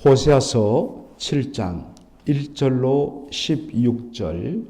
호세아서 7장 1절로 16절,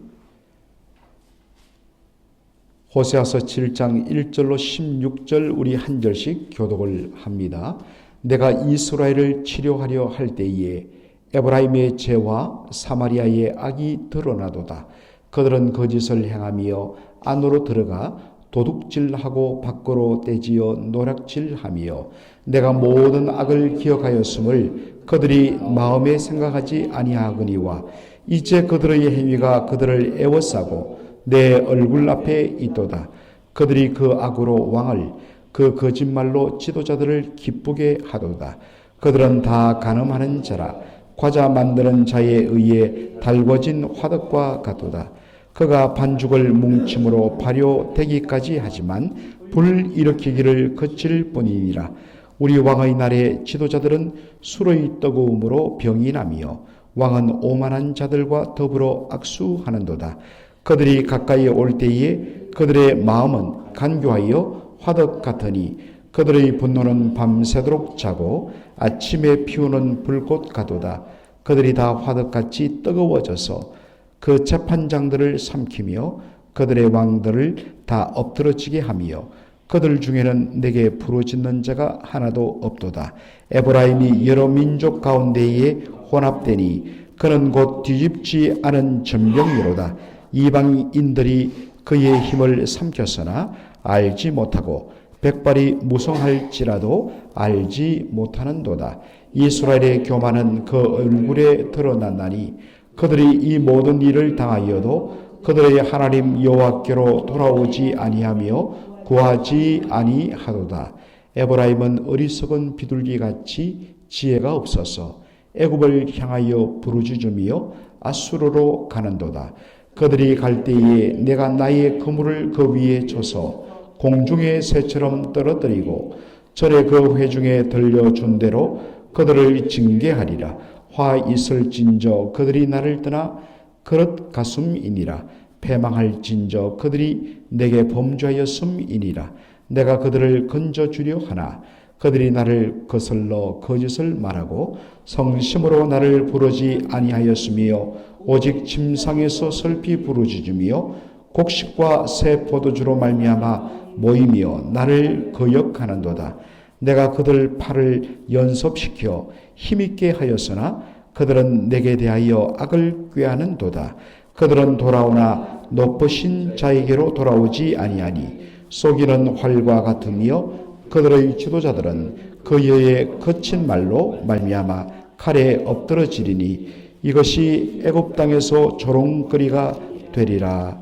호세아서 7장 1절로 16절 우리 한 절씩 교독을 합니다. 내가 이스라엘을 치료하려 할 때에 에브라임의 죄와 사마리아의 악이 드러나도다. 그들은 거짓을 행하며 안으로 들어가 도둑질하고 밖으로 떼지어 노략질하며 내가 모든 악을 기억하였음을 그들이 마음에 생각하지 아니하거니와 이제 그들의 행위가 그들을 애워싸고 내 얼굴 앞에 있도다. 그들이 그 악으로 왕을 그 거짓말로 지도자들을 기쁘게 하도다. 그들은 다 간음하는 자라 과자 만드는 자에 의해 달궈진 화덕과 같도다. 그가 반죽을 뭉침으로 발효되기까지 하지만 불 일으키기를 거칠 뿐이니라. 우리 왕의 날에 지도자들은 술의 뜨거움으로 병이 나며 왕은 오만한 자들과 더불어 악수하는도다. 그들이 가까이 올 때에 그들의 마음은 간교하여 화덕 같으니 그들의 분노는 밤새도록 자고 아침에 피우는 불꽃 같도다. 그들이 다 화덕같이 뜨거워져서 그 재판장들을 삼키며 그들의 왕들을 다 엎드러지게 하며 그들 중에는 내게 부르짖는 자가 하나도 없도다. 에브라임이 여러 민족 가운데에 혼합되니 그는 곧 뒤집지 않은 전병이로다. 이방인들이 그의 힘을 삼켰으나 알지 못하고 백발이 무성할지라도 알지 못하는도다. 이스라엘의 교만은 그 얼굴에 드러났나니 그들이 이 모든 일을 당하여도 그들의 하나님 여호와께로 돌아오지 아니하며 구하지 아니하도다. 에브라임은 어리석은 비둘기같이 지혜가 없어서 애굽을 향하여 부르짖으며 아수르로 가는도다. 그들이 갈 때에 내가 나의 그물을 그 위에 쳐서 공중의 새처럼 떨어뜨리고 절에 그 회중에 들려준 대로 그들을 징계하리라. 화 있을진저 그들이 나를 떠나 그릇 갔음이니라. 패망할진저 그들이 내게 범죄하였음이니라. 내가 그들을 건져주려 하나 그들이 나를 거슬러 거짓을 말하고 성심으로 나를 부르지 아니하였으며 오직 침상에서 슬피 부르짖으며 곡식과 새 포도주로 말미암아 모이며 나를 거역하는도다. 내가 그들 팔을 연섭시켜 힘있게 하였으나 그들은 내게 대하여 악을 꾀하는도다. 그들은 돌아오나 높으신 자에게로 돌아오지 아니하니 속이는 활과 같으며 그들의 지도자들은 그의 거친 말로 말미암아 칼에 엎드러지리니 이것이 애굽 땅에서 조롱거리가 되리라.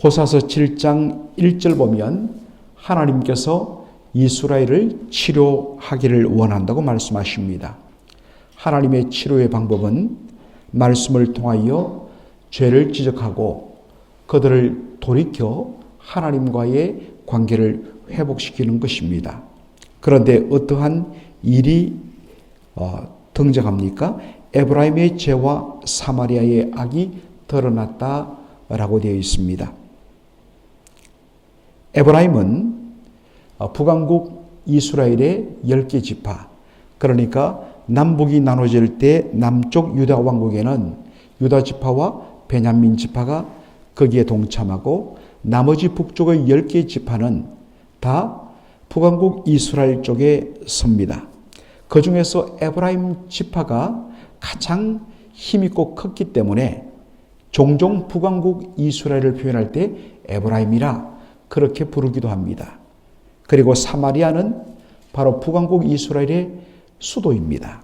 호사서 7장 1절 보면 하나님께서 이스라엘을 치료하기를 원한다고 말씀하십니다. 하나님의 치료의 방법은 말씀을 통하여 죄를 지적하고 그들을 돌이켜 하나님과의 관계를 회복시키는 것입니다. 그런데 어떠한 일이 등장합니까? 에브라임의 죄와 사마리아의 악이 드러났다라고 되어 있습니다. 에브라임은 북왕국 이스라엘의 10개 지파, 그러니까 남북이 나눠질 때 남쪽 유다 왕국에는 유다 지파와 베냐민 지파가 거기에 동참하고 나머지 북쪽의 10개 지파는 다 북왕국 이스라엘 쪽에 섭니다. 그 중에서 에브라임 지파가 가장 힘있고 컸기 때문에 종종 북왕국 이스라엘을 표현할 때 에브라임이라 그렇게 부르기도 합니다. 그리고 사마리아는 바로 북왕국 이스라엘의 수도입니다.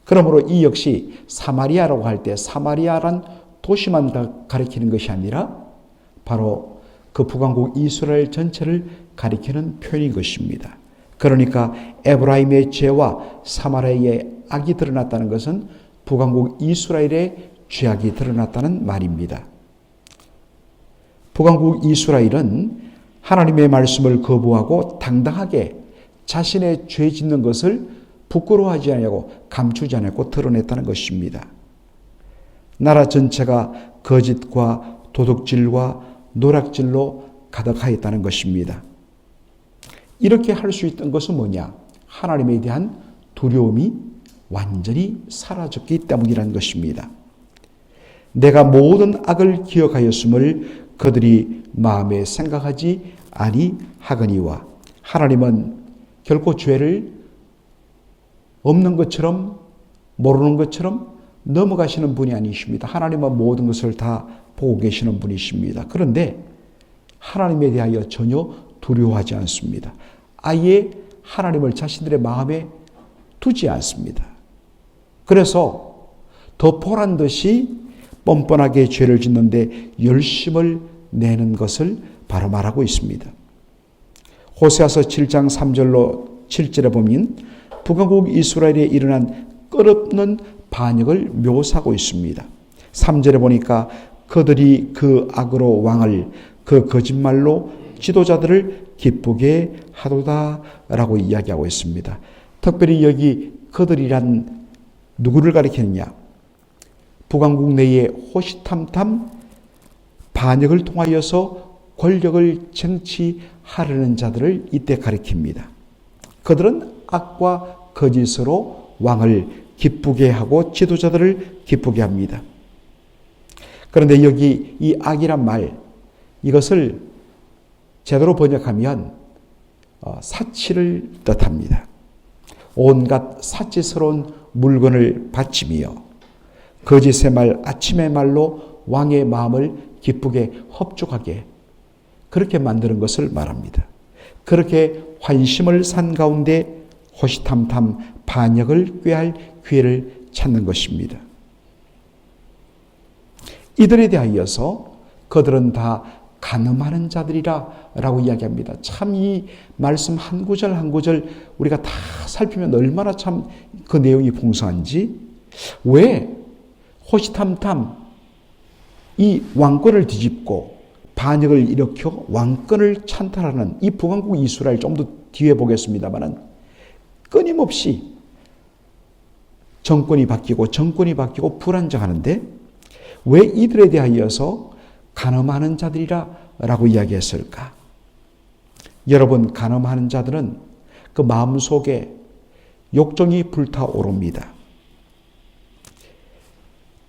그러므로 이 역시 사마리아라고 할 때 사마리아란 도시만 가리키는 것이 아니라 바로 그 북왕국 이스라엘 전체를 가리키는 표현인 것입니다. 그러니까 에브라임의 죄와 사마리아의 악이 드러났다는 것은 북왕국 이스라엘의 죄악이 드러났다는 말입니다. 북왕국 이스라엘은 하나님의 말씀을 거부하고 당당하게 자신의 죄 짓는 것을 부끄러워하지 않냐고 감추지 않고 드러냈다는 것입니다. 나라 전체가 거짓과 도둑질과 노략질로 가득하였다는 것입니다. 이렇게 할 수 있던 것은 뭐냐? 하나님에 대한 두려움이 완전히 사라졌기 때문이라는 것입니다. 내가 모든 악을 기억하였음을 그들이 마음에 생각하지 아니하거니와, 하나님은 결코 죄를 없는 것처럼 모르는 것처럼 넘어가시는 분이 아니십니다. 하나님은 모든 것을 다 보고 계시는 분이십니다. 그런데 하나님에 대하여 전혀 두려워하지 않습니다. 아예 하나님을 자신들의 마음에 두지 않습니다. 그래서 더 보란 듯이 뻔뻔하게 죄를 짓는데 열심을 내는 것을 바로 말하고 있습니다. 호세아서 7장 3절로 7절에 보면 북왕국 이스라엘에 일어난 끝없는 반역을 묘사하고 있습니다. 3절에 보니까 그들이 그 악으로 왕을, 그 거짓말로 지도자들을 기쁘게 하도다라고 이야기하고 있습니다. 특별히 여기 그들이란 누구를 가리키느냐? 북왕국 내에 호시탐탐 반역을 통하여서 권력을 쟁취하려는 자들을 이때 가리킵니다. 그들은 악과 거짓으로 왕을 기쁘게 하고 지도자들을 기쁘게 합니다. 그런데 여기 이 악이란 말, 이것을 제대로 번역하면 사치를 뜻합니다. 온갖 사치스러운 물건을 바치며 거짓의 말, 아침의 말로 왕의 마음을 기쁘게 흡족하게 그렇게 만드는 것을 말합니다. 그렇게 환심을 산 가운데 호시탐탐 반역을 꾀할 기회를 찾는 것입니다. 이들에 대하여서 그들은 다 간음하는 자들이라 라고 이야기합니다. 참 이 말씀 한 구절 한 구절 우리가 다 살피면 얼마나 참 그 내용이 풍성한지, 왜 호시탐탐 이 왕권을 뒤집고 반역을 일으켜 왕권을 찬탈하는 이 북왕국 이스라엘, 좀 더 뒤에 보겠습니다만은 끊임없이 정권이 바뀌고 불안정하는데 왜 이들에 대하여서 간음하는 자들이라 라고 이야기했을까? 여러분, 간음하는 자들은 그 마음속에 욕정이 불타오릅니다.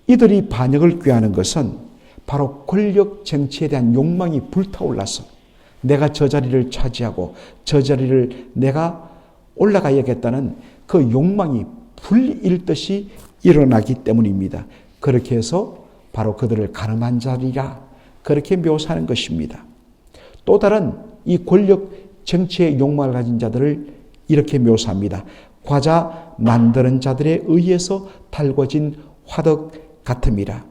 이들이 반역을 꾀하는 것은 바로 권력 정치에 대한 욕망이 불타올라서 내가 저 자리를 차지하고 저 자리를 내가 올라가야겠다는 그 욕망이 불일듯이 일어나기 때문입니다. 그렇게 해서 바로 그들을 간음한 자리라 그렇게 묘사하는 것입니다. 또 다른 이 권력 정치의 욕망을 가진 자들을 이렇게 묘사합니다. 과자 만드는 자들에 의해서 달궈진 화덕 같음이라.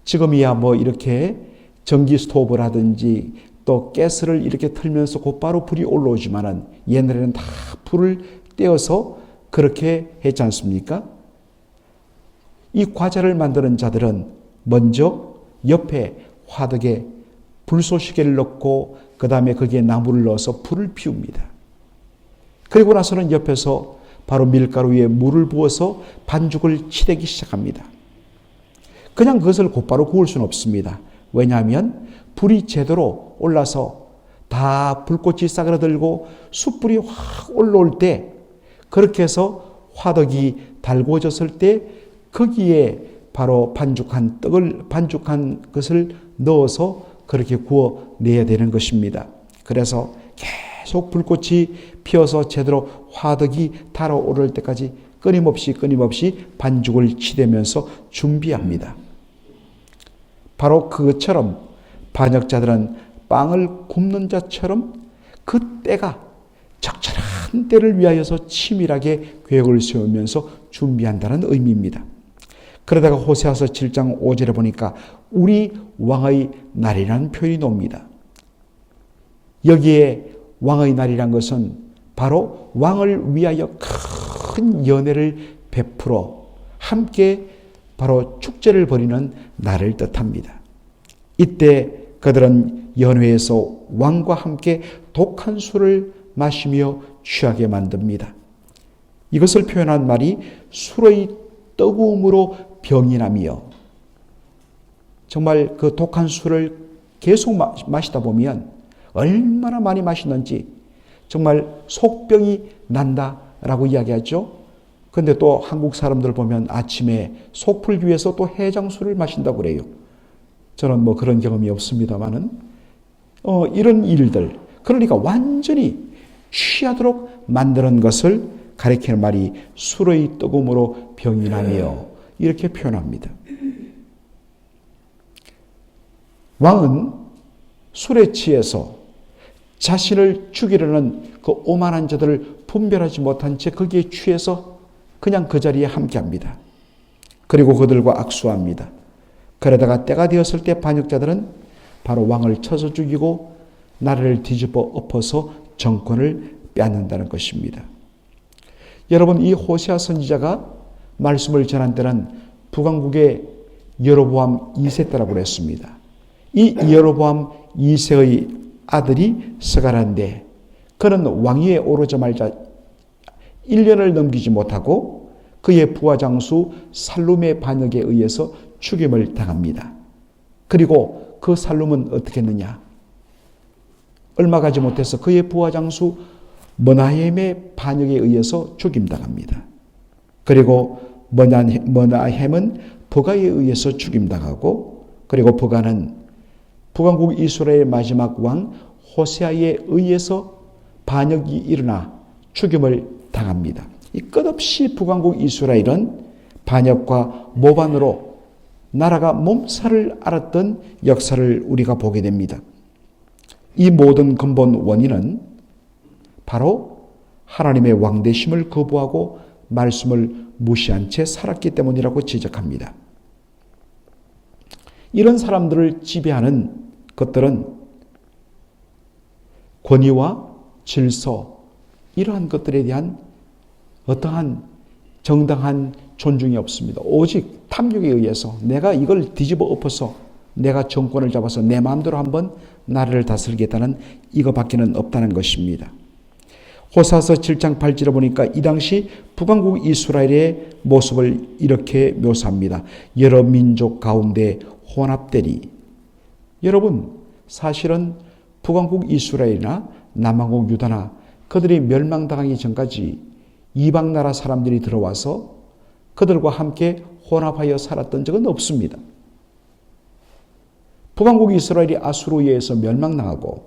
지금이야 뭐 이렇게 전기 스토브라든지 또 가스를 이렇게 틀면서 곧바로 불이 올라오지만은 옛날에는 다 불을 떼어서 그렇게 했지 않습니까? 이 과자를 만드는 자들은 먼저 옆에 화덕에 불쏘시개를 넣고 그 다음에 거기에 나무를 넣어서 불을 피웁니다. 그리고 나서는 옆에서 바로 밀가루 위에 물을 부어서 반죽을 치대기 시작합니다. 그냥 그것을 곧바로 구울 수는 없습니다. 왜냐하면 불이 제대로 올라서 다 불꽃이 싸그라들고 숯불이 확 올라올 때, 그렇게 해서 화덕이 달궈졌을 때 거기에 바로 반죽한 것을 넣어서 그렇게 구워내야 되는 것입니다. 그래서 계속 불꽃이 피어서 제대로 화덕이 달아오를 때까지 끊임없이 반죽을 치대면서 준비합니다. 바로 그것처럼 반역자들은 빵을 굽는 자처럼 그 때가 적절한 때를 위하여서 치밀하게 계획을 세우면서 준비한다는 의미입니다. 그러다가 호세아서 7장 5절에 보니까 우리 왕의 날이라는 표현이 나옵니다. 여기에 왕의 날이란 것은 바로 왕을 위하여 큰 연회를 베풀어 함께 바로 축제를 벌이는 날을 뜻합니다. 이때 그들은 연회에서 왕과 함께 독한 술을 마시며 취하게 만듭니다. 이것을 표현한 말이 술의 뜨거움으로 병이 나며, 정말 그 독한 술을 계속 마시다 보면 얼마나 많이 마시는지 정말 속병이 난다라고 이야기하죠. 근데 또 한국 사람들 보면 아침에 속 풀기 위해서 또 해장술을 마신다고 그래요. 저는 뭐 그런 경험이 없습니다만은, 이런 일들, 그러니까 완전히 취하도록 만드는 것을 가리키는 말이 술의 뜨거움으로 병이 나며 이렇게 표현합니다. 왕은 술에 취해서 자신을 죽이려는 그 오만한 자들을 분별하지 못한 채 거기에 취해서 그냥 그 자리에 함께합니다. 그리고 그들과 악수합니다. 그러다가 때가 되었을 때 반역자들은 바로 왕을 쳐서 죽이고 나라를 뒤집어 엎어서 정권을 빼앗는다는 것입니다. 여러분, 이 호세아 선지자가 말씀을 전한 때는 북왕국의 여로보암 2세 때라고 그랬습니다. 이 여로보암 2세의 아들이 스가랴인데 그는 왕위에 오르자마자 1년을 넘기지 못하고 그의 부하장수 살룸의 반역에 의해서 죽임을 당합니다. 그리고 그 살룸은 어떻게 했느냐? 얼마 가지 못해서 그의 부하장수 머나헴의 반역에 의해서 죽임당합니다. 그리고 머나헴은 버가에 의해서 죽임당하고, 그리고 버가는 북왕국 이스라엘의 마지막 왕 호세아에 의해서 반역이 일어나 죽임을 당합니다. 이 끝없이 북왕국 이스라엘은 반역과 모반으로 나라가 몸살을 앓았던 역사를 우리가 보게 됩니다. 이 모든 근본 원인은 바로 하나님의 왕되심을 거부하고 말씀을 무시한 채 살았기 때문이라고 지적합니다. 이런 사람들을 지배하는 것들은 권위와 질서, 이러한 것들에 대한 어떠한 정당한 존중이 없습니다. 오직 탐욕에 의해서 내가 이걸 뒤집어 엎어서 내가 정권을 잡아서 내 마음대로 한번 나라를 다스리겠다는 이거밖에는 없다는 것입니다. 호사서 7장 8절에 보니까 이 당시 북왕국 이스라엘의 모습을 이렇게 묘사합니다. 여러 민족 가운데 혼합되리. 여러분, 사실은 북왕국 이스라엘이나 남왕국 유다나 그들이 멸망당하기 전까지 이방 나라 사람들이 들어와서 그들과 함께 혼합하여 살았던 적은 없습니다. 북왕국 이스라엘이 아수르에 의해서 멸망당하고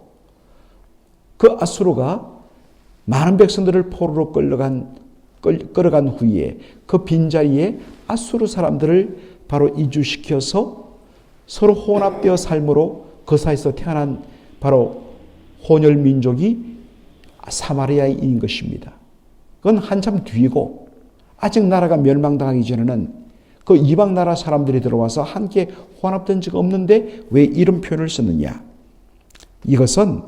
그 아수르가 많은 백성들을 포로로 끌어간 후에 그 빈자리에 아수르 사람들을 바로 이주시켜서 서로 혼합되어 삶으로 그 사이에서 태어난 바로 혼혈 민족이 사마리아인인 것입니다. 그건 한참 뒤고 아직 나라가 멸망당하기 전에는 그 이방 나라 사람들이 들어와서 함께 혼합된 적 없는데 왜 이런 표현을 썼느냐? 이것은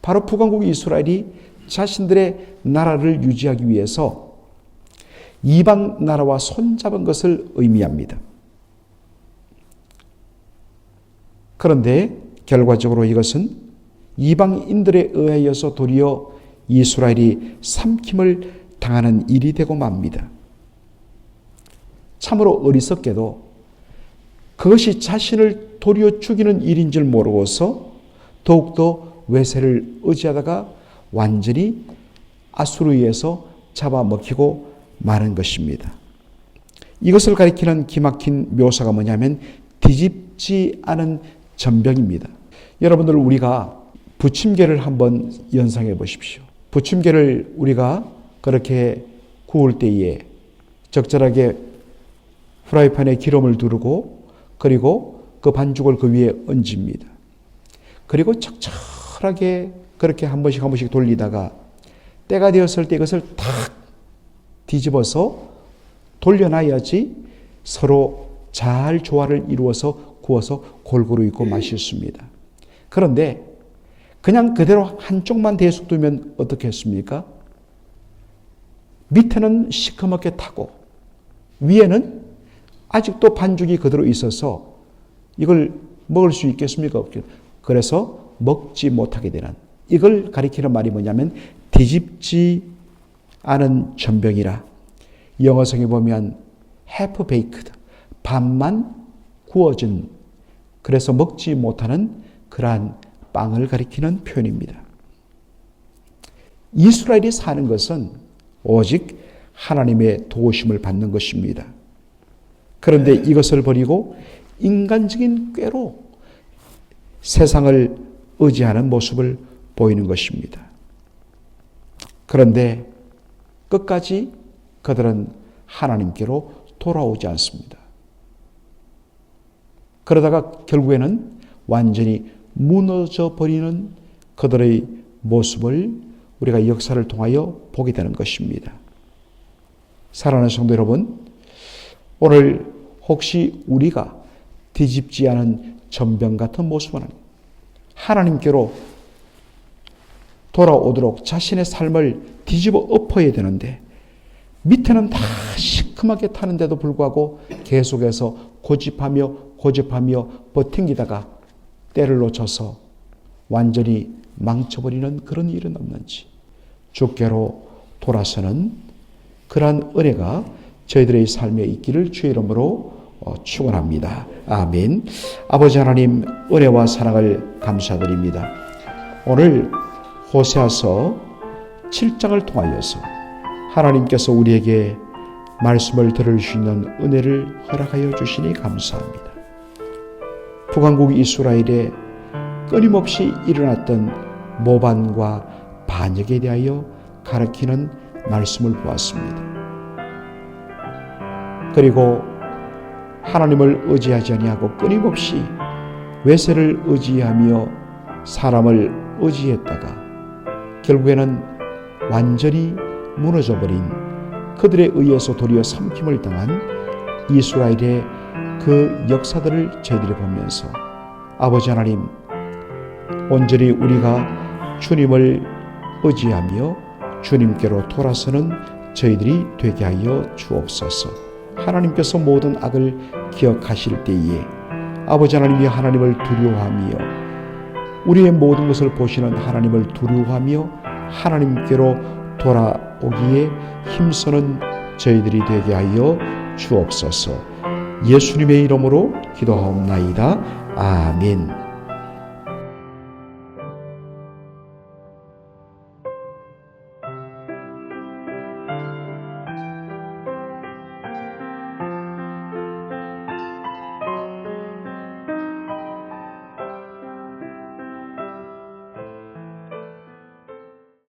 바로 북왕국 이스라엘이 자신들의 나라를 유지하기 위해서 이방 나라와 손잡은 것을 의미합니다. 그런데 결과적으로 이것은 이방인들에 의하여서 도리어 이스라엘이 삼킴을 당하는 일이 되고 맙니다. 참으로 어리석게도 그것이 자신을 도리어 죽이는 일인 줄 모르고서 더욱더 외세를 의지하다가 완전히 아수르에서 잡아먹히고 마는 것입니다. 이것을 가리키는 기막힌 묘사가 뭐냐면 뒤집지 않은 전병입니다. 여러분들, 우리가 부침개를 한번 연상해 보십시오. 부침개를 우리가 그렇게 구울 때에 적절하게 프라이팬에 기름을 두르고 그리고 그 반죽을 그 위에 얹습니다. 그리고 적절하게 그렇게 한 번씩 돌리다가 때가 되었을 때 이것을 탁 뒤집어서 돌려놔야지 서로 잘 조화를 이루어서 구워서 골고루 익고 맛있습니다. 그런데 그냥 그대로 한쪽만 대숙 두면 어떻겠습니까? 밑에는 시커멓게 타고 위에는 아직도 반죽이 그대로 있어서 이걸 먹을 수 있겠습니까? 그래서 먹지 못하게 되는, 이걸 가리키는 말이 뭐냐면 뒤집지 않은 전병이라. 영어성에 보면 half baked, 반만 구워진, 그래서 먹지 못하는 그러한 빵을 가리키는 표현입니다. 이스라엘이 사는 것은 오직 하나님의 도우심을 받는 것입니다. 그런데 이것을 버리고 인간적인 꾀로 세상을 의지하는 모습을 보이는 것입니다. 그런데 끝까지 그들은 하나님께로 돌아오지 않습니다. 그러다가 결국에는 완전히 무너져 버리는 그들의 모습을 우리가 역사를 통하여 보게 되는 것입니다. 사랑하는 성도 여러분, 오늘 혹시 우리가 뒤집지 않은 전병 같은 모습은 하나님께로 돌아오도록 자신의 삶을 뒤집어 엎어야 되는데 밑에는 다 시큼하게 타는데도 불구하고 계속해서 고집하며 버팅기다가 때를 놓쳐서 완전히 망쳐버리는 그런 일은 없는지 주께로 돌아서는 그러한 은혜가 저희들의 삶에 있기를 주의 이름으로 축원합니다. 아멘. 아버지 하나님, 은혜와 사랑을 감사드립니다. 오늘 호세아서 7장을 통하여서 하나님께서 우리에게 말씀을 들을 수 있는 은혜를 허락하여 주시니 감사합니다. 북왕국 이스라엘에 끊임없이 일어났던 모반과 반역에 대하여 가르치는 말씀을 보았습니다. 그리고 하나님을 의지하지 아니하고 끊임없이 외세를 의지하며 사람을 의지했다가 결국에는 완전히 무너져버린 그들에 의해서 도리어 삼킴을 당한 이스라엘의 그 역사들을 저희들이 보면서 아버지 하나님, 온전히 우리가 주님을 의지하며 주님께로 돌아서는 저희들이 되게 하여 주옵소서. 하나님께서 모든 악을 기억하실 때에 아버지 하나님이 하나님을 두려워하며 우리의 모든 것을 보시는 하나님을 두려워하며 하나님께로 돌아오기에 힘쓰는 저희들이 되게 하여 주옵소서. 예수님의 이름으로 기도하옵나이다. 아멘.